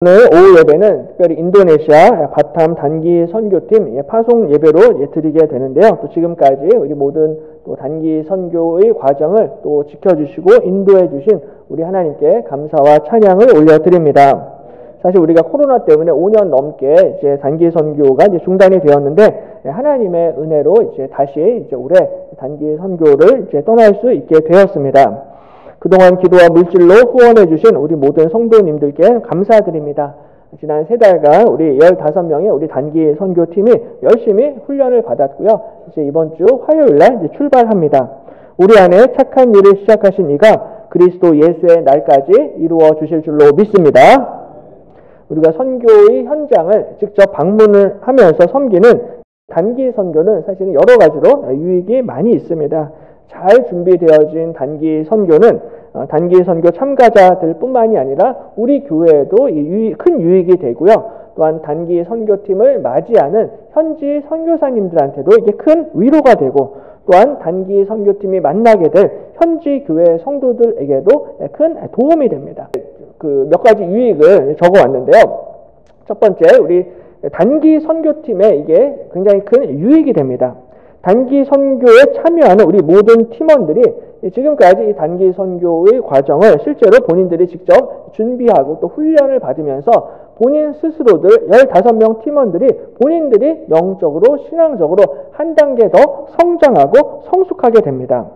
오늘 오후 예배는 특별히 인도네시아 바탐 단기 선교팀 파송 예배로 드리게 되는데요. 또 지금까지 우리 모든 또 단기 선교의 과정을 또 지켜주시고 인도해 주신 우리 하나님께 감사와 찬양을 올려드립니다. 사실 우리가 코로나 때문에 5년 넘게 이제 단기 선교가 이제 중단이 되었는데 하나님의 은혜로 이제 다시 올해 단기 선교를 이제 떠날 수 있게 되었습니다. 그동안 기도와 물질로 후원해 주신 우리 모든 성도님들께 감사드립니다. 지난 3달간 우리 15명의 우리 단기 선교팀이 열심히 훈련을 받았고요. 이제 이번 주 화요일 날 이제 출발합니다. 우리 안에 착한 일을 시작하신 이가 그리스도 예수의 날까지 이루어 주실 줄로 믿습니다. 우리가 선교의 현장을 직접 방문을 하면서 섬기는 단기 선교는 사실은 여러 가지로 유익이 많이 있습니다. 잘 준비되어진 단기 선교는 단기 선교 참가자들 뿐만이 아니라 우리 교회에도 큰 유익이 되고요. 또한 단기 선교팀을 맞이하는 현지 선교사님들한테도 이게 큰 위로가 되고, 또한 단기 선교팀이 만나게 될 현지 교회 성도들에게도 큰 도움이 됩니다. 그 몇 가지 유익을 적어왔는데요. 첫 번째, 우리 단기 선교팀에 이게 굉장히 큰 유익이 됩니다. 단기 선교에 참여하는 우리 모든 팀원들이 지금까지 이 단기 선교의 과정을 실제로 본인들이 직접 준비하고 또 훈련을 받으면서 본인 스스로들 15명 팀원들이 본인들이 영적으로 신앙적으로 한 단계 더 성장하고 성숙하게 됩니다.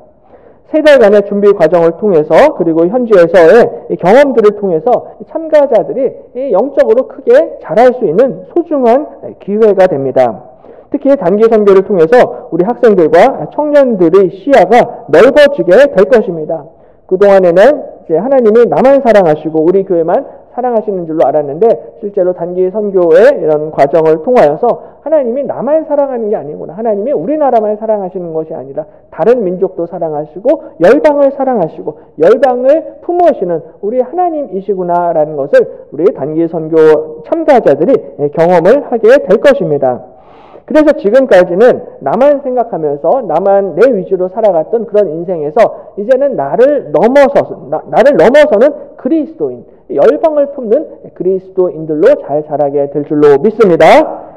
3달간의 준비 과정을 통해서 그리고 현지에서의 경험들을 통해서 참가자들이 영적으로 크게 자랄 수 있는 소중한 기회가 됩니다. 특히 단기 선교를 통해서 우리 학생들과 청년들의 시야가 넓어지게 될 것입니다. 그동안에는 이제 하나님이 나만 사랑하시고 우리 교회만 사랑하시는 줄로 알았는데, 실제로 단기 선교의 이런 과정을 통하여서 하나님이 나만 사랑하는 게 아니구나, 하나님이 우리나라만 사랑하시는 것이 아니라 다른 민족도 사랑하시고 열방을 사랑하시고 열방을 품으시는 우리 하나님이시구나라는 것을 우리 단기 선교 참가자들이 경험을 하게 될 것입니다. 그래서 지금까지는 나만 생각하면서 나만 내 위주로 살아갔던 그런 인생에서 이제는 나를 넘어서는 그리스도인, 열방을 품는 그리스도인들로 잘 자라게 될 줄로 믿습니다.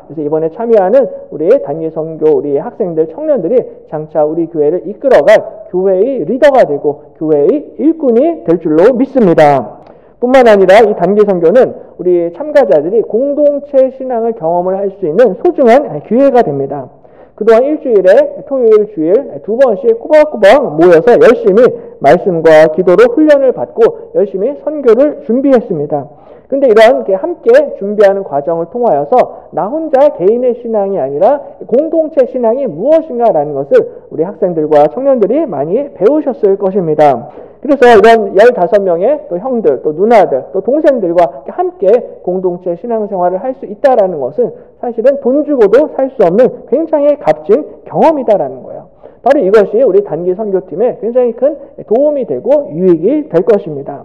그래서 이번에 참여하는 우리 단기 선교 우리 학생들, 청년들이 장차 우리 교회를 이끌어갈 교회의 리더가 되고 교회의 일꾼이 될 줄로 믿습니다. 뿐만 아니라 이 단기 선교는 우리 참가자들이 공동체 신앙을 경험을 할 수 있는 소중한 기회가 됩니다. 그동안 일주일에 토요일, 주일 2번씩 꼬박꼬박 모여서 열심히 말씀과 기도로 훈련을 받고 열심히 선교를 준비했습니다. 근데 이러한 함께 준비하는 과정을 통하여서 나 혼자 개인의 신앙이 아니라 공동체 신앙이 무엇인가라는 것을 우리 학생들과 청년들이 많이 배우셨을 것입니다. 그래서 이런 15명의 또 형들, 또 누나들, 또 동생들과 함께 공동체 신앙생활을 할 수 있다는 것은 사실은 돈 주고도 살 수 없는 굉장히 값진 경험이다라는 거예요. 바로 이것이 우리 단기 선교팀에 굉장히 큰 도움이 되고 유익이 될 것입니다.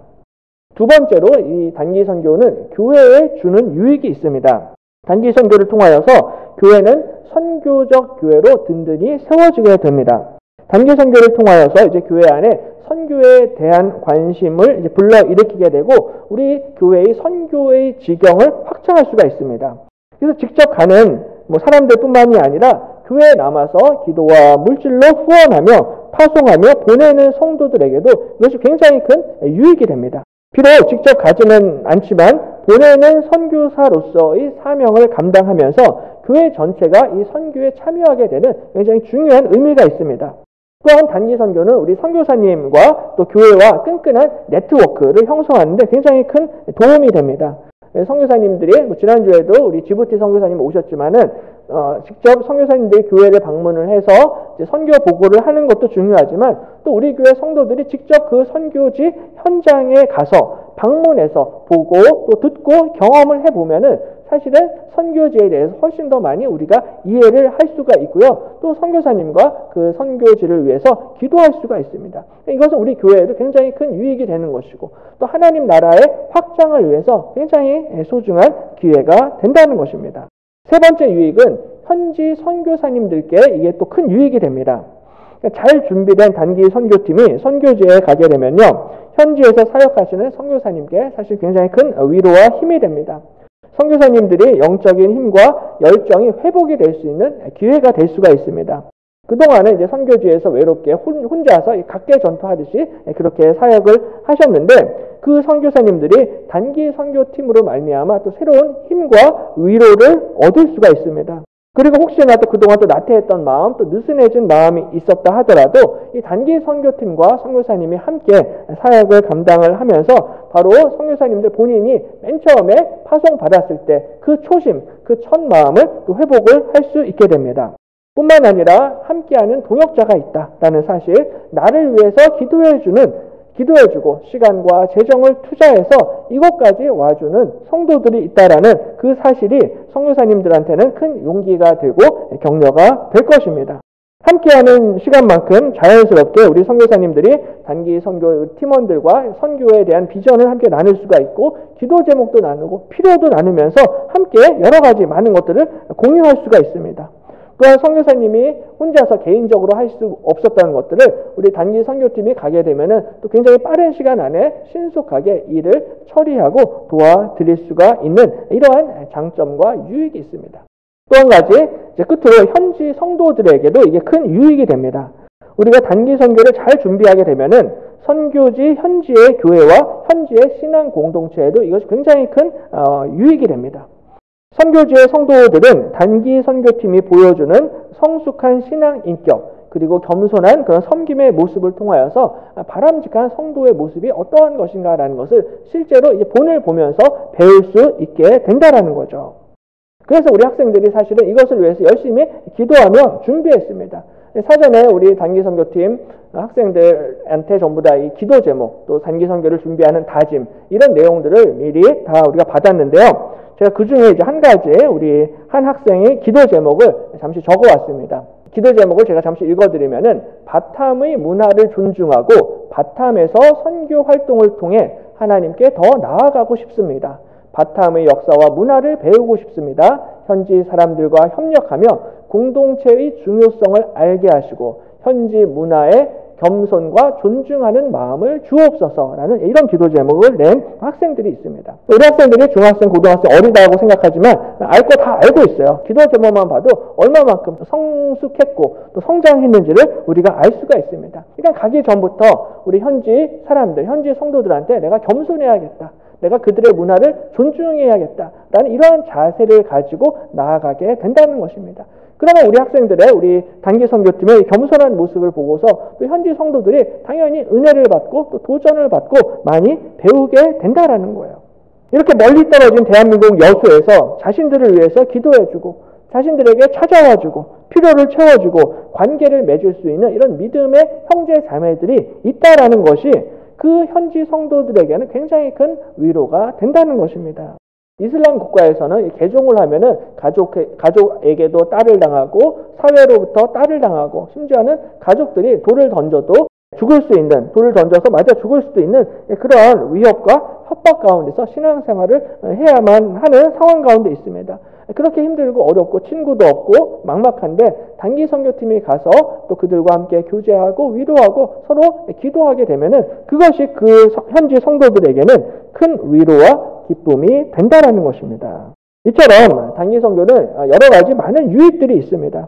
두 번째로 이 단기 선교는 교회에 주는 유익이 있습니다. 단기 선교를 통하여서 교회는 선교적 교회로 든든히 세워지게 됩니다. 단기 선교를 통하여서 이제 교회 안에 선교에 대한 관심을 이제 불러일으키게 되고 우리 교회의 선교의 지경을 확장할 수가 있습니다. 그래서 직접 가는 사람들뿐만이 아니라 교회에 남아서 기도와 물질로 후원하며 파송하며 보내는 성도들에게도 이것이 굉장히 큰 유익이 됩니다. 비록 직접 가지는 않지만 보내는 선교사로서의 사명을 감당하면서 교회 전체가 이 선교에 참여하게 되는 굉장히 중요한 의미가 있습니다. 또한 단기 선교는 우리 선교사님과 또 교회와 끈끈한 네트워크를 형성하는데 굉장히 큰 도움이 됩니다. 선교사님들이 지난주에도 우리 지부티 선교사님 오셨지만은 직접 선교사님들이 교회를 방문을 해서 이제 선교 보고를 하는 것도 중요하지만 또 우리 교회 성도들이 직접 그 선교지 현장에 가서 방문해서 보고 또 듣고 경험을 해보면은 사실은 선교지에 대해서 훨씬 더 많이 우리가 이해를 할 수가 있고요. 또 선교사님과 그 선교지를 위해서 기도할 수가 있습니다. 이것은 우리 교회에도 굉장히 큰 유익이 되는 것이고 또 하나님 나라의 확장을 위해서 굉장히 소중한 기회가 된다는 것입니다. 세 번째 유익은 현지 선교사님들께 이게 또 큰 유익이 됩니다. 잘 준비된 단기 선교팀이 선교지에 가게 되면요, 현지에서 사역하시는 선교사님께 사실 굉장히 큰 위로와 힘이 됩니다. 선교사님들이 영적인 힘과 열정이 회복이 될 수 있는 기회가 될 수가 있습니다. 그동안은 이제 선교지에서 외롭게 혼자서 각계 전투하듯이 그렇게 사역을 하셨는데, 그 선교사님들이 단기 선교팀으로 말미암아 또 새로운 힘과 위로를 얻을 수가 있습니다. 그리고 혹시나 또 그동안 또 나태했던 마음, 또 느슨해진 마음이 있었다 하더라도 이 단기 선교팀과 선교사님이 함께 사역을 감당을 하면서 바로 선교사님들 본인이 맨 처음에 파송 받았을 때 그 초심, 그 첫 마음을 또 회복을 할 수 있게 됩니다. 뿐만 아니라 함께하는 동역자가 있다라는 사실, 나를 위해서 기도해주고 시간과 재정을 투자해서 이곳까지 와주는 성도들이 있다라는 그 사실이 선교사님들한테는 큰 용기가 되고 격려가 될 것입니다. 함께하는 시간만큼 자연스럽게 우리 선교사님들이 단기 선교 팀원들과 선교에 대한 비전을 함께 나눌 수가 있고, 기도 제목도 나누고 필요도 나누면서 함께 여러 가지 많은 것들을 공유할 수가 있습니다. 또한 선교사님이 혼자서 개인적으로 할 수 없었던 것들을 우리 단기 선교팀이 가게 되면은 또 굉장히 빠른 시간 안에 신속하게 일을 처리하고 도와드릴 수가 있는 이러한 장점과 유익이 있습니다. 또 한 가지, 이제 끝으로 현지 성도들에게도 이게 큰 유익이 됩니다. 우리가 단기 선교를 잘 준비하게 되면은 선교지 현지의 교회와 현지의 신앙 공동체에도 이것이 굉장히 큰 유익이 됩니다. 선교지의 성도들은 단기 선교팀이 보여주는 성숙한 신앙 인격, 그리고 겸손한 그런 섬김의 모습을 통하여서 바람직한 성도의 모습이 어떠한 것인가라는 것을 실제로 이제 본을 보면서 배울 수 있게 된다라는 거죠. 그래서 우리 학생들이 사실은 이것을 위해서 열심히 기도하며 준비했습니다. 사전에 우리 단기 선교팀 학생들한테 전부 다 이 기도 제목, 또 단기 선교를 준비하는 다짐, 이런 내용들을 미리 다 우리가 받았는데요. 제가 그 중에 이제 한 가지 우리 한 학생의 기도 제목을 잠시 적어왔습니다. 기도 제목을 제가 잠시 읽어드리면은, 바탐의 문화를 존중하고 바탐에서 선교 활동을 통해 하나님께 더 나아가고 싶습니다. 바탐의 역사와 문화를 배우고 싶습니다. 현지 사람들과 협력하며 공동체의 중요성을 알게 하시고 현지 문화에 겸손과 존중하는 마음을 주옵소서라는 이런 기도 제목을 낸 학생들이 있습니다. 우리 학생들이 중학생, 고등학생 어리다고 생각하지만 알 거 다 알고 있어요. 기도 제목만 봐도 얼마만큼 성숙했고 또 성장했는지를 우리가 알 수가 있습니다. 그러니까 가기 전부터 우리 현지 사람들, 현지 성도들한테 내가 겸손해야겠다, 내가 그들의 문화를 존중해야겠다라는 이러한 자세를 가지고 나아가게 된다는 것입니다. 그러면 우리 학생들의, 우리 단기 선교팀의 겸손한 모습을 보고서 또 현지 성도들이 당연히 은혜를 받고 또 도전을 받고 많이 배우게 된다라는 거예요. 이렇게 멀리 떨어진 대한민국 여수에서 자신들을 위해서 기도해주고 자신들에게 찾아와주고 필요를 채워주고 관계를 맺을 수 있는 이런 믿음의 형제 자매들이 있다라는 것이 그 현지 성도들에게는 굉장히 큰 위로가 된다는 것입니다. 이슬람 국가에서는 개종을 하면은 가족에게도 딸을 당하고 사회로부터 딸을 당하고 심지어는 가족들이 돌을 던져도 죽을 수 있는, 돌을 던져서 맞아 죽을 수도 있는 그러한 위협과 협박 가운데서 신앙생활을 해야만 하는 상황 가운데 있습니다. 그렇게 힘들고 어렵고 친구도 없고 막막한데 단기 선교팀이 가서 또 그들과 함께 교제하고 위로하고 서로 기도하게 되면은 그것이 그 현지 성도들에게는 큰 위로와 기쁨이 된다라는 것입니다. 이처럼 단기 선교는 여러 가지 많은 유익들이 있습니다.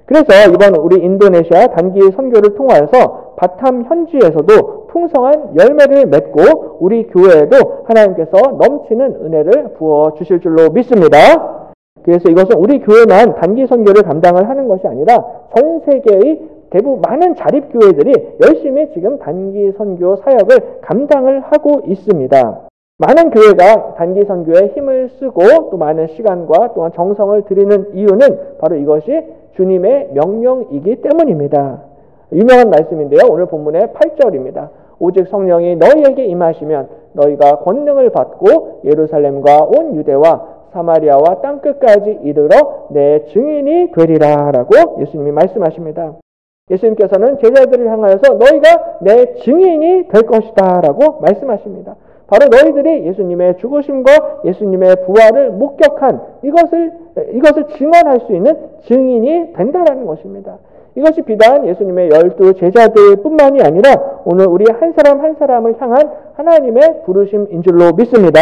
그래서 이번 우리 인도네시아 단기 선교를 통하여서 바탐 현지에서도 풍성한 열매를 맺고 우리 교회에도 하나님께서 넘치는 은혜를 부어 주실 줄로 믿습니다. 그래서 이것은 우리 교회만 단기 선교를 감당을 하는 것이 아니라 전 세계의 대부분 많은 자립교회들이 열심히 지금 단기 선교 사역을 감당을 하고 있습니다. 많은 교회가 단기 선교에 힘을 쓰고 또 많은 시간과 또한 정성을 들이는 이유는 바로 이것이 주님의 명령이기 때문입니다. 유명한 말씀인데요. 오늘 본문의 8절입니다. 오직 성령이 너희에게 임하시면 너희가 권능을 받고 예루살렘과 온 유대와 사마리아와 땅끝까지 이르러 내 증인이 되리라 라고 예수님이 말씀하십니다. 예수님께서는 제자들을 향하여서 너희가 내 증인이 될 것이다 라고 말씀하십니다. 바로 너희들이 예수님의 죽으심과 예수님의 부활을 목격한 이것을 증언할 수 있는 증인이 된다라는 것입니다. 이것이 비단 예수님의 12 제자들뿐만이 아니라 오늘 우리 한 사람 한 사람을 향한 하나님의 부르심인 줄로 믿습니다.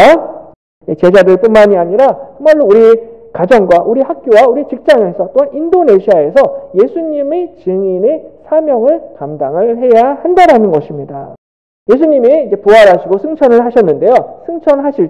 제자들뿐만이 아니라 정말로 우리 가정과 우리 학교와 우리 직장에서 또한 인도네시아에서 예수님의 증인의 사명을 감당을 해야 한다라는 것입니다. 예수님이 이제 부활하시고 승천을 하셨는데요. 승천하실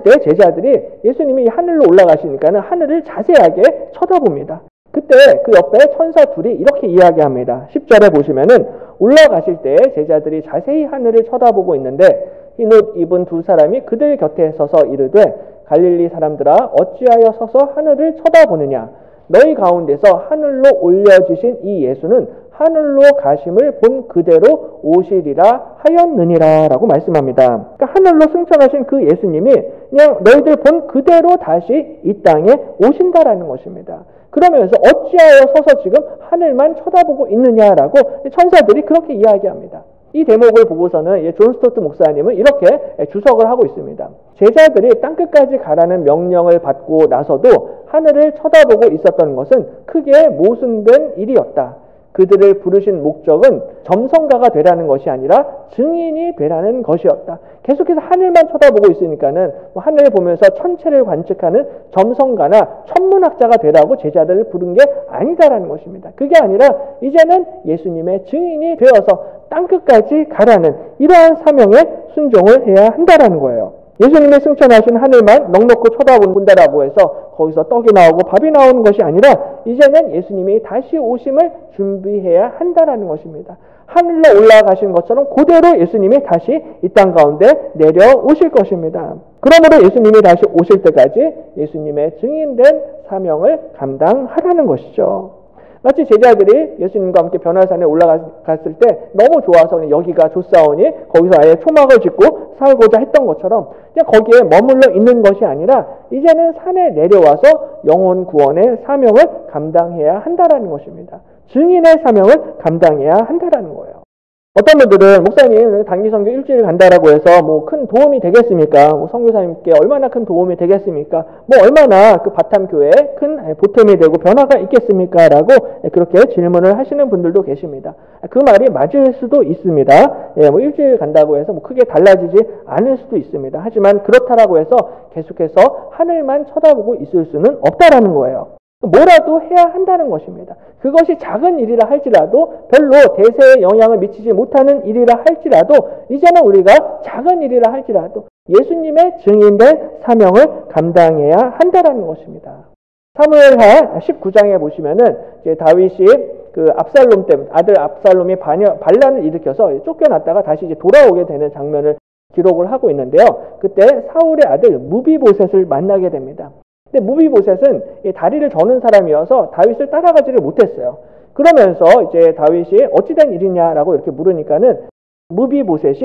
때 제자들이 예수님이 하늘로 올라가시니까는 하늘을 자세하게 쳐다봅니다. 그때 그 옆에 천사 둘이 이렇게 이야기합니다. 10절에 보시면은 올라가실 때 제자들이 자세히 하늘을 쳐다보고 있는데 흰 옷 입은 두 사람이 그들 곁에 서서 이르되 갈릴리 사람들아 어찌하여 서서 하늘을 쳐다보느냐 너희 가운데서 하늘로 올려지신 이 예수는 하늘로 가심을 본 그대로 오시리라 하였느니라 라고 말씀합니다. 그러니까 하늘로 승천하신 그 예수님이 그냥 너희들 본 그대로 다시 이 땅에 오신다라는 것입니다. 그러면서 어찌하여 서서 지금 하늘만 쳐다보고 있느냐라고 천사들이 그렇게 이야기합니다. 이 대목을 보고서는 존 스토트 목사님은 이렇게 주석을 하고 있습니다. 제자들이 땅끝까지 가라는 명령을 받고 나서도 하늘을 쳐다보고 있었던 것은 크게 모순된 일이었다. 그들을 부르신 목적은 점성가가 되라는 것이 아니라 증인이 되라는 것이었다. 계속해서 하늘만 쳐다보고 있으니까는 하늘을 보면서 천체를 관측하는 점성가나 천문학자가 되라고 제자들을 부른 게 아니다라는 것입니다. 그게 아니라 이제는 예수님의 증인이 되어서 땅끝까지 가라는 이러한 사명에 순종을 해야 한다라는 거예요. 예수님의 승천하신 하늘만 넉넉히 쳐다본다라고 해서 거기서 떡이 나오고 밥이 나오는 것이 아니라 이제는 예수님이 다시 오심을 준비해야 한다라는 것입니다. 하늘로 올라가신 것처럼 그대로 예수님이 다시 이 땅 가운데 내려오실 것입니다. 그러므로 예수님이 다시 오실 때까지 예수님의 증인된 사명을 감당하라는 것이죠. 마치 제자들이 예수님과 함께 변화산에 올라갔을 때 너무 좋아서 여기가 좋사오니 거기서 아예 초막을 짓고 살고자 했던 것처럼 그냥 거기에 머물러 있는 것이 아니라 이제는 산에 내려와서 영혼 구원의 사명을 감당해야 한다라는 것입니다. 증인의 사명을 감당해야 한다라는 거예요. 어떤 분들은 목사님 단기 선교 일주일 간다라고 해서 뭐 큰 도움이 되겠습니까? 뭐 선교사님께 얼마나 큰 도움이 되겠습니까? 뭐 얼마나 그 바탐 교회에 큰 보탬이 되고 변화가 있겠습니까? 라고 그렇게 질문을 하시는 분들도 계십니다. 그 말이 맞을 수도 있습니다. 뭐 일주일 간다고 해서 뭐 크게 달라지지 않을 수도 있습니다. 하지만 그렇다라고 해서 계속해서 하늘만 쳐다보고 있을 수는 없다라는 거예요. 뭐라도 해야 한다는 것입니다. 그것이 작은 일이라 할지라도 별로 대세에 영향을 미치지 못하는 일이라 할지라도 이제는 우리가 작은 일이라 할지라도 예수님의 증인된 사명을 감당해야 한다는 것입니다. 사무엘하 19장에 보시면은 이제 다윗이 그 압살롬 때문에 아들 압살롬이 반란을 일으켜서 쫓겨났다가 다시 이제 돌아오게 되는 장면을 기록을 하고 있는데요. 그때 사울의 아들 무비보셋을 만나게 됩니다. 근데 무비보셋은 다리를 저는 사람이어서 다윗을 따라가지를 못했어요. 그러면서 이제 다윗이 어찌된 일이냐라고 이렇게 물으니까는 무비보셋이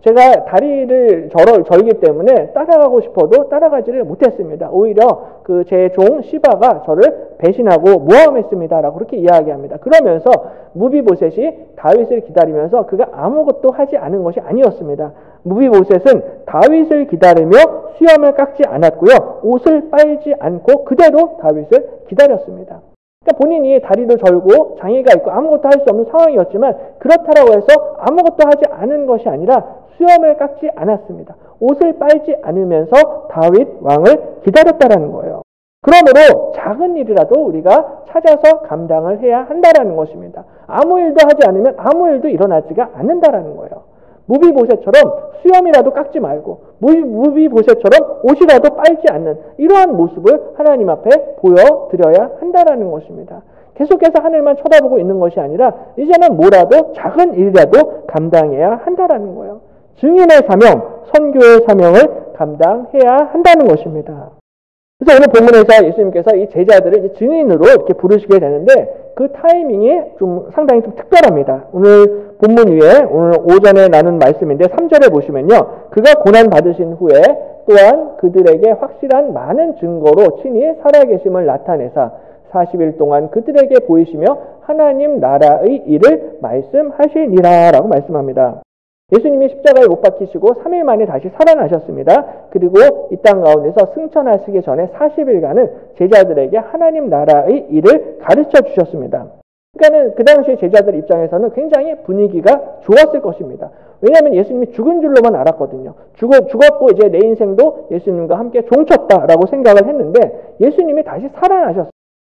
제가 다리를 절기 때문에 따라가고 싶어도 따라가지를 못했습니다. 오히려 그 제 종 시바가 저를 배신하고 모함했습니다라고 그렇게 이야기합니다. 그러면서 무비보셋이 다윗을 기다리면서 그가 아무것도 하지 않은 것이 아니었습니다. 무비보셋은 다윗을 기다리며 수염을 깎지 않았고요. 옷을 빨지 않고 그대로 다윗을 기다렸습니다. 그러니까 본인이 다리를 절고 장애가 있고 아무것도 할 수 없는 상황이었지만 그렇다라고 해서 아무것도 하지 않은 것이 아니라 수염을 깎지 않았습니다. 옷을 빨지 않으면서 다윗 왕을 기다렸다라는 거예요. 그러므로 작은 일이라도 우리가 찾아서 감당을 해야 한다라는 것입니다. 아무 일도 하지 않으면 아무 일도 일어나지가 않는다라는 거예요. 무비보셋처럼 수염이라도 깎지 말고 무비보셋처럼 옷이라도 빨지 않는 이러한 모습을 하나님 앞에 보여드려야 한다라는 것입니다. 계속해서 하늘만 쳐다보고 있는 것이 아니라 이제는 뭐라도 작은 일이라도 감당해야 한다라는 거예요. 증인의 사명, 선교의 사명을 감당해야 한다는 것입니다. 그래서 오늘 본문에서 예수님께서 이 제자들을 이제 증인으로 이렇게 부르시게 되는데 그 타이밍이 좀 상당히 좀 특별합니다. 오늘 본문 위에 오늘 오전에 나눈 말씀인데 3절에 보시면요. 그가 고난 받으신 후에 또한 그들에게 확실한 많은 증거로 친히 살아계심을 나타내사 40일 동안 그들에게 보이시며 하나님 나라의 일을 말씀하시니라 라고 말씀합니다. 예수님이 십자가에 못 박히시고 3일 만에 다시 살아나셨습니다. 그리고 이 땅 가운데서 승천하시기 전에 40일간은 제자들에게 하나님 나라의 일을 가르쳐 주셨습니다. 그러니까는 그 당시 제자들 입장에서는 굉장히 분위기가 좋았을 것입니다. 왜냐하면 예수님이 죽은 줄로만 알았거든요. 죽었고 이제 내 인생도 예수님과 함께 종쳤다라고 생각을 했는데 예수님이 다시 살아나셨어요.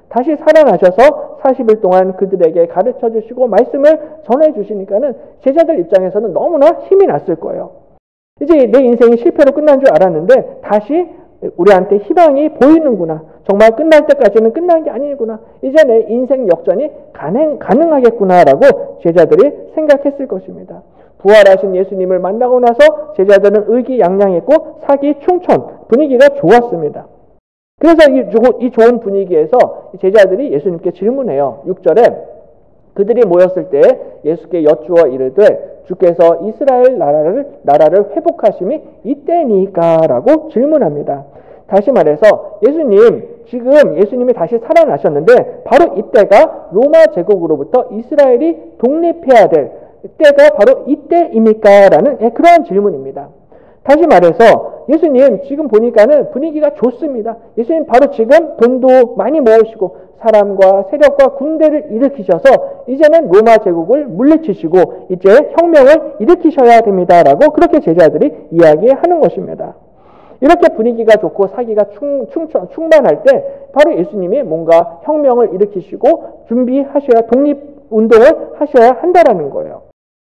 다시 살아나셔서 40일 동안 그들에게 가르쳐 주시고 말씀을 전해 주시니까는 제자들 입장에서는 너무나 힘이 났을 거예요. 이제 내 인생이 실패로 끝난 줄 알았는데 다시 우리한테 희망이 보이는구나. 정말 끝날 때까지는 끝난 게 아니구나. 이제 내 인생 역전이 가능하겠구나라고 제자들이 생각했을 것입니다. 부활하신 예수님을 만나고 나서 제자들은 의기양양했고 사기충천, 분위기가 좋았습니다. 그래서 이 좋은 분위기에서 제자들이 예수님께 질문해요. 6절에 그들이 모였을 때 예수께 여쭈어 이르되 주께서 이스라엘 나라를 회복하심이 이때니까? 라고 질문합니다. 다시 말해서 지금 예수님이 다시 살아나셨는데 바로 이때가 로마 제국으로부터 이스라엘이 독립해야 될 때가 바로 이때입니까? 라는 그러한 질문입니다. 다시 말해서 예수님 지금 보니까는 분위기가 좋습니다. 예수님 바로 지금 돈도 많이 모으시고 사람과 세력과 군대를 일으키셔서 이제는 로마 제국을 물리치시고 이제 혁명을 일으키셔야 됩니다라고 그렇게 제자들이 이야기하는 것입니다. 이렇게 분위기가 좋고 사기가 충만할 때 바로 예수님이 뭔가 혁명을 일으키시고 준비하셔야 독립운동을 하셔야 한다라는 거예요.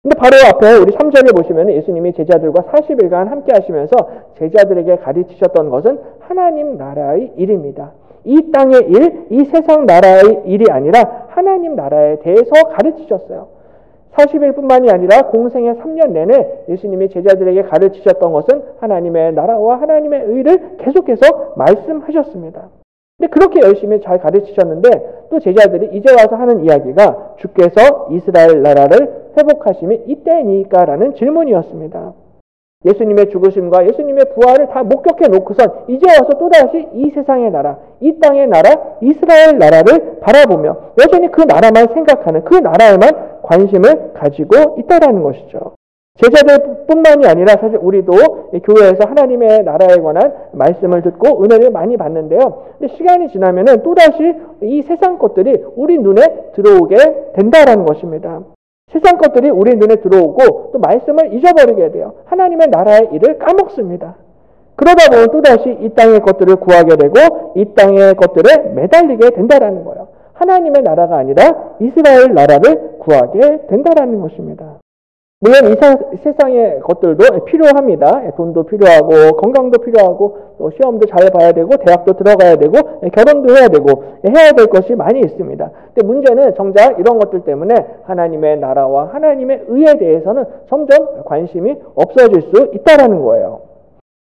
근데 바로 앞에 우리 3절을 보시면 예수님이 제자들과 40일간 함께 하시면서 제자들에게 가르치셨던 것은 하나님 나라의 일입니다. 이 땅의 일, 이 세상 나라의 일이 아니라 하나님 나라에 대해서 가르치셨어요. 40일뿐만이 아니라 공생의 3년 내내 예수님이 제자들에게 가르치셨던 것은 하나님의 나라와 하나님의 의를 계속해서 말씀하셨습니다. 근데 그렇게 열심히 잘 가르치셨는데 또 제자들이 이제 와서 하는 이야기가 주께서 이스라엘 나라를 회복하심이 이때니까? 라는 질문이었습니다. 예수님의 죽으심과 예수님의 부활을 다 목격해 놓고선 이제 와서 또다시 이 세상의 나라, 이 땅의 나라, 이스라엘 나라를 바라보며 여전히 그 나라만 생각하는 그 나라에만 관심을 가지고 있다라는 것이죠. 제자들뿐만이 아니라 사실 우리도 교회에서 하나님의 나라에 관한 말씀을 듣고 은혜를 많이 받는데요. 근데 시간이 지나면은 또다시 이 세상 것들이 우리 눈에 들어오게 된다라는 것입니다. 세상 것들이 우리 눈에 들어오고 또 말씀을 잊어버리게 돼요. 하나님의 나라의 일을 까먹습니다. 그러다 보면 또다시 이 땅의 것들을 구하게 되고 이 땅의 것들에 매달리게 된다라는 거예요. 하나님의 나라가 아니라 이스라엘 나라를 구하게 된다라는 것입니다. 물론 이 세상의 것들도 필요합니다. 돈도 필요하고 건강도 필요하고 또 시험도 잘 봐야 되고 대학도 들어가야 되고 결혼도 해야 되고 해야 될 것이 많이 있습니다. 근데 문제는 정작 이런 것들 때문에 하나님의 나라와 하나님의 의에 대해서는 점점 관심이 없어질 수 있다는 거예요.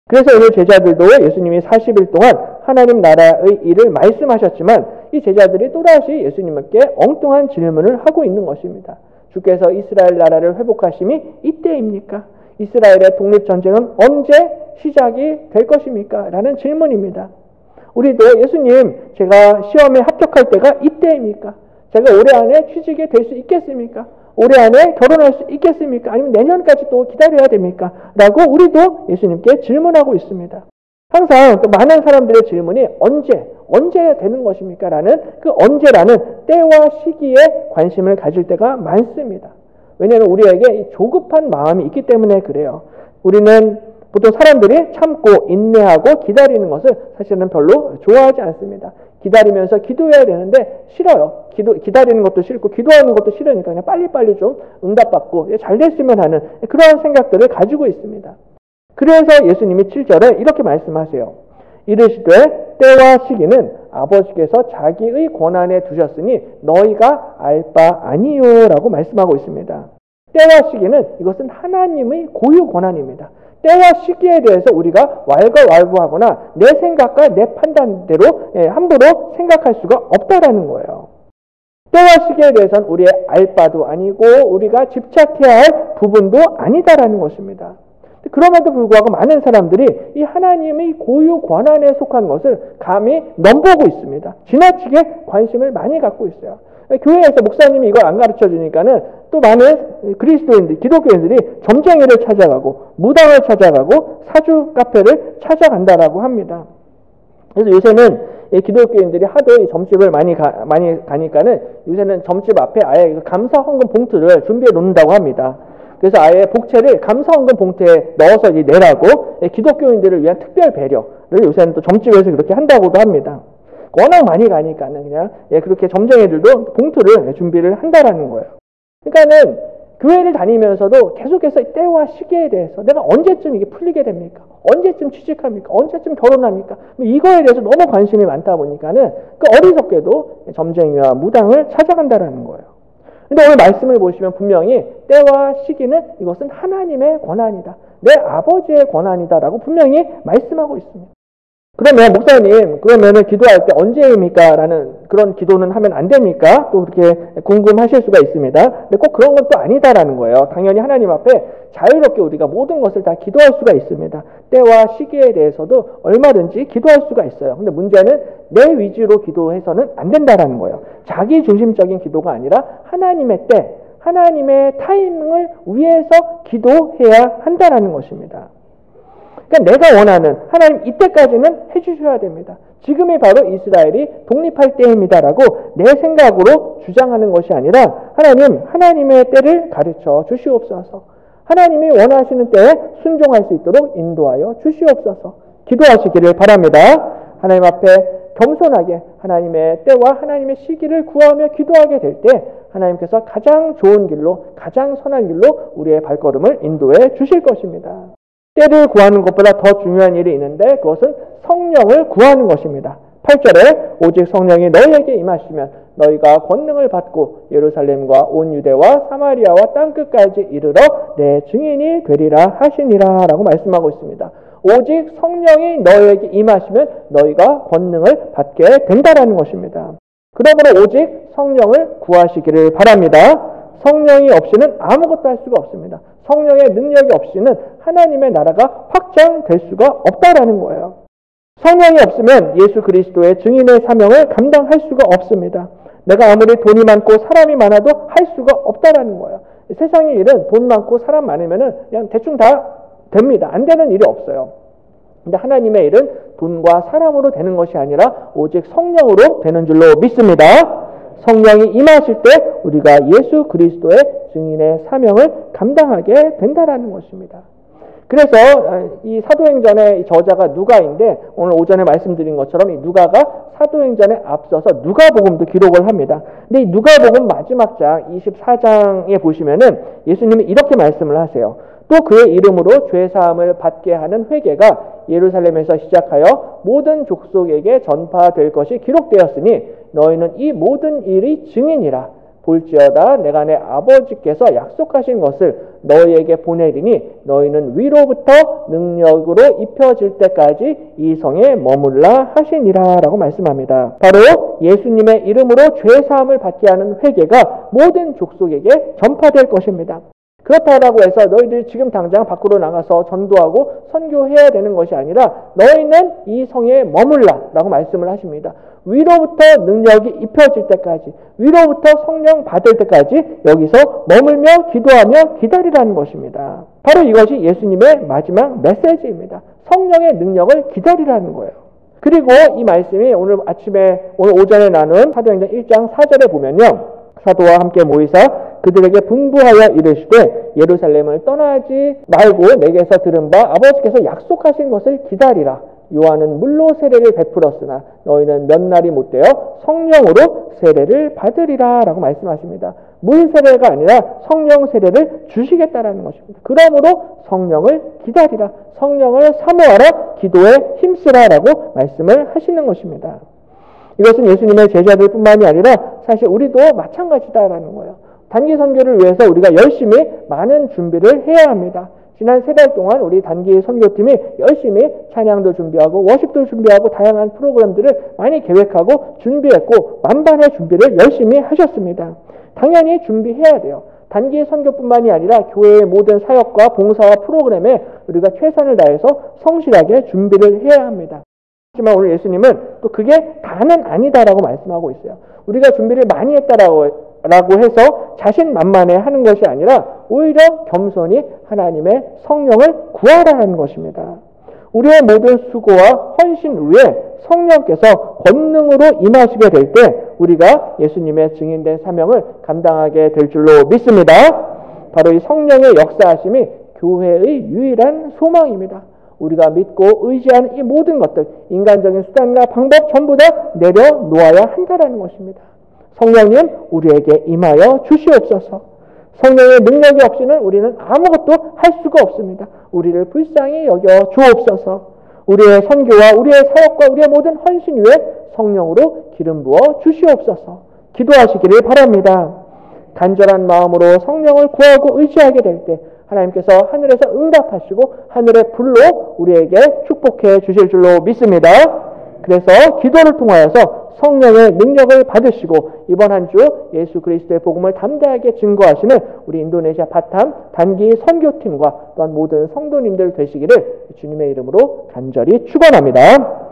그래서 오늘 제자들도 예수님이 40일 동안 하나님 나라의 일을 말씀하셨지만 이 제자들이 또다시 예수님께 엉뚱한 질문을 하고 있는 것입니다. 주께서 이스라엘 나라를 회복하심이 이때입니까? 이스라엘의 독립전쟁은 언제 시작이 될 것입니까? 라는 질문입니다. 우리도 예수님, 제가 시험에 합격할 때가 이때입니까? 제가 올해 안에 취직이 될 수 있겠습니까? 올해 안에 결혼할 수 있겠습니까? 아니면 내년까지 또 기다려야 됩니까? 라고 우리도 예수님께 질문하고 있습니다. 항상 또 많은 사람들의 질문이 언제 되는 것입니까? 라는 그 언제라는 때와 시기에 관심을 가질 때가 많습니다. 왜냐하면 우리에게 조급한 마음이 있기 때문에 그래요. 우리는 보통 사람들이 참고 인내하고 기다리는 것을 사실은 별로 좋아하지 않습니다. 기다리면서 기도해야 되는데 싫어요. 기다리는 것도 싫고 기도하는 것도 싫으니까 그냥 빨리빨리 좀 응답받고 잘 됐으면 하는 그러한 생각들을 가지고 있습니다. 그래서 예수님이 7절에 이렇게 말씀하세요. 이르시되 때와 시기는 아버지께서 자기의 권한에 두셨으니 너희가 알 바 아니요 라고 말씀하고 있습니다. 때와 시기는 이것은 하나님의 고유 권한입니다. 때와 시기에 대해서 우리가 왈가왈부하거나 내 생각과 내 판단대로 함부로 생각할 수가 없다라는 거예요. 때와 시기에 대해서는 우리의 알 바도 아니고 우리가 집착해야 할 부분도 아니다라는 것입니다. 그럼에도 불구하고 많은 사람들이 이 하나님의 고유 권한에 속한 것을 감히 넘보고 있습니다. 지나치게 관심을 많이 갖고 있어요. 교회에서 목사님이 이걸 안 가르쳐 주니까는 또 많은 그리스도인들, 기독교인들이 점쟁이를 찾아가고 무당을 찾아가고 사주 카페를 찾아간다라고 합니다. 그래서 요새는 기독교인들이 하도 이 점집을 많이 가니까는 요새는 점집 앞에 아예 감사 헌금 봉투를 준비해 놓는다고 합니다. 그래서 아예 복채를 감사 헌금 봉투에 넣어서 내라고 기독교인들을 위한 특별 배려를 요새는 또 점집에서 그렇게 한다고도 합니다. 워낙 많이 가니까는 그냥 그렇게 점쟁이들도 봉투를 준비를 한다라는 거예요. 그러니까는 교회를 다니면서도 계속해서 때와 시기에 대해서 내가 언제쯤 이게 풀리게 됩니까? 언제쯤 취직합니까? 언제쯤 결혼합니까? 이거에 대해서 너무 관심이 많다 보니까는 그 어리석게도 점쟁이와 무당을 찾아간다라는 거예요. 근데 오늘 말씀을 보시면 분명히 때와 시기는 이것은 하나님의 권한이다. 내 아버지의 권한이다라고 분명히 말씀하고 있습니다. 그러면 목사님, 그러면은 기도할 때 언제입니까? 라는 그런 기도는 하면 안 됩니까? 또 그렇게 궁금하실 수가 있습니다. 근데 꼭 그런 건 또 아니다라는 거예요. 당연히 하나님 앞에 자유롭게 우리가 모든 것을 다 기도할 수가 있습니다. 때와 시기에 대해서도 얼마든지 기도할 수가 있어요. 근데 문제는 내 위주로 기도해서는 안 된다라는 거예요. 자기 중심적인 기도가 아니라 하나님의 때, 하나님의 타이밍을 위해서 기도해야 한다라는 것입니다. 그러니까 내가 원하는 하나님 이때까지는 해주셔야 됩니다. 지금이 바로 이스라엘이 독립할 때입니다라고 내 생각으로 주장하는 것이 아니라 하나님의 때를 가르쳐 주시옵소서. 하나님이 원하시는 때에 순종할 수 있도록 인도하여 주시옵소서. 기도하시기를 바랍니다. 하나님 앞에 겸손하게 하나님의 때와 하나님의 시기를 구하며 기도하게 될 때 하나님께서 가장 좋은 길로, 가장 선한 길로 우리의 발걸음을 인도해 주실 것입니다. 때를 구하는 것보다 더 중요한 일이 있는데 그것은 성령을 구하는 것입니다. 8절에 오직 성령이 너희에게 임하시면 너희가 권능을 받고 예루살렘과 온 유대와 사마리아와 땅끝까지 이르러 내 증인이 되리라 하시니라 라고 말씀하고 있습니다. 오직 성령이 너희에게 임하시면 너희가 권능을 받게 된다라는 것입니다. 그러므로 오직 성령을 구하시기를 바랍니다. 성령이 없이는 아무것도 할 수가 없습니다. 성령의 능력이 없이는 하나님의 나라가 확장될 수가 없다라는 거예요. 성령이 없으면 예수 그리스도의 증인의 사명을 감당할 수가 없습니다. 내가 아무리 돈이 많고 사람이 많아도 할 수가 없다라는 거예요. 세상의 일은 돈 많고 사람 많으면 그냥 대충 다 됩니다. 안 되는 일이 없어요. 근데 하나님의 일은 돈과 사람으로 되는 것이 아니라 오직 성령으로 되는 줄로 믿습니다. 성령이 임하실 때 우리가 예수 그리스도의 증인의 사명을 감당하게 된다라는 것입니다. 그래서 이 사도행전의 저자가 누가인데 오늘 오전에 말씀드린 것처럼 이 누가가 사도행전에 앞서서 누가복음도 기록을 합니다. 근데 이 누가복음 마지막 장 24장에 보시면은 예수님이 이렇게 말씀을 하세요. 또 그의 이름으로 죄사함을 받게 하는 회개가 예루살렘에서 시작하여 모든 족속에게 전파될 것이 기록되었으니 너희는 이 모든 일이 증인이라. 볼지어다 내가 내 아버지께서 약속하신 것을 너희에게 보내리니 너희는 위로부터 능력으로 입혀질 때까지 이 성에 머물라 하시니라 라고 말씀합니다. 바로 예수님의 이름으로 죄사함을 받게 하는 회개가 모든 족속에게 전파될 것입니다. 그렇다고 해서 너희들이 지금 당장 밖으로 나가서 전도하고 선교해야 되는 것이 아니라 너희는 이 성에 머물라 라고 말씀을 하십니다. 위로부터 능력이 입혀질 때까지, 위로부터 성령 받을 때까지 여기서 머물며 기도하며 기다리라는 것입니다. 바로 이것이 예수님의 마지막 메시지입니다. 성령의 능력을 기다리라는 거예요. 그리고 이 말씀이 오늘 오전에 나눈 사도행전 1장 4절에 보면요. 사도와 함께 모이사 그들에게 분부하여 이르시되 예루살렘을 떠나지 말고 내게서 들은 바 아버지께서 약속하신 것을 기다리라. 요한은 물로 세례를 베풀었으나 너희는 몇 날이 못되어 성령으로 세례를 받으리라 라고 말씀하십니다. 물 세례가 아니라 성령 세례를 주시겠다라는 것입니다. 그러므로 성령을 기다리라. 성령을 사모하라. 기도에 힘쓰라 라고 말씀을 하시는 것입니다. 이것은 예수님의 제자들 뿐만이 아니라 사실 우리도 마찬가지다라는 거예요. 단기 선교를 위해서 우리가 열심히 많은 준비를 해야 합니다. 지난 3달 동안 우리 단기 선교팀이 열심히 찬양도 준비하고 워십도 준비하고 다양한 프로그램들을 많이 계획하고 준비했고 만반의 준비를 열심히 하셨습니다. 당연히 준비해야 돼요. 단기 선교뿐만이 아니라 교회의 모든 사역과 봉사와 프로그램에 우리가 최선을 다해서 성실하게 준비를 해야 합니다. 하지만 오늘 예수님은 또 그게 다는 아니다라고 말씀하고 있어요. 우리가 준비를 많이 했다라고 해서 자신만만해 하는 것이 아니라 오히려 겸손히 하나님의 성령을 구하라는 것입니다. 우리의 모든 수고와 헌신 후에 성령께서 권능으로 임하시게 될 때 우리가 예수님의 증인된 사명을 감당하게 될 줄로 믿습니다. 바로 이 성령의 역사하심이 교회의 유일한 소망입니다. 우리가 믿고 의지하는 이 모든 것들, 인간적인 수단과 방법 전부 다 내려놓아야 한다는 것입니다. 성령님, 우리에게 임하여 주시옵소서. 성령의 능력이 없이는 우리는 아무것도 할 수가 없습니다. 우리를 불쌍히 여겨 주옵소서. 우리의 선교와 우리의 사역과 우리의 모든 헌신 위에 성령으로 기름 부어 주시옵소서. 기도하시기를 바랍니다. 간절한 마음으로 성령을 구하고 의지하게 될 때 하나님께서 하늘에서 응답하시고 하늘의 불로 우리에게 축복해 주실 줄로 믿습니다. 그래서 기도를 통하여서 성령의 능력을 받으시고 이번 한 주 예수 그리스도의 복음을 담대하게 증거하시는 우리 인도네시아 바탐 단기 선교팀과 또한 모든 성도님들 되시기를 주님의 이름으로 간절히 축원합니다.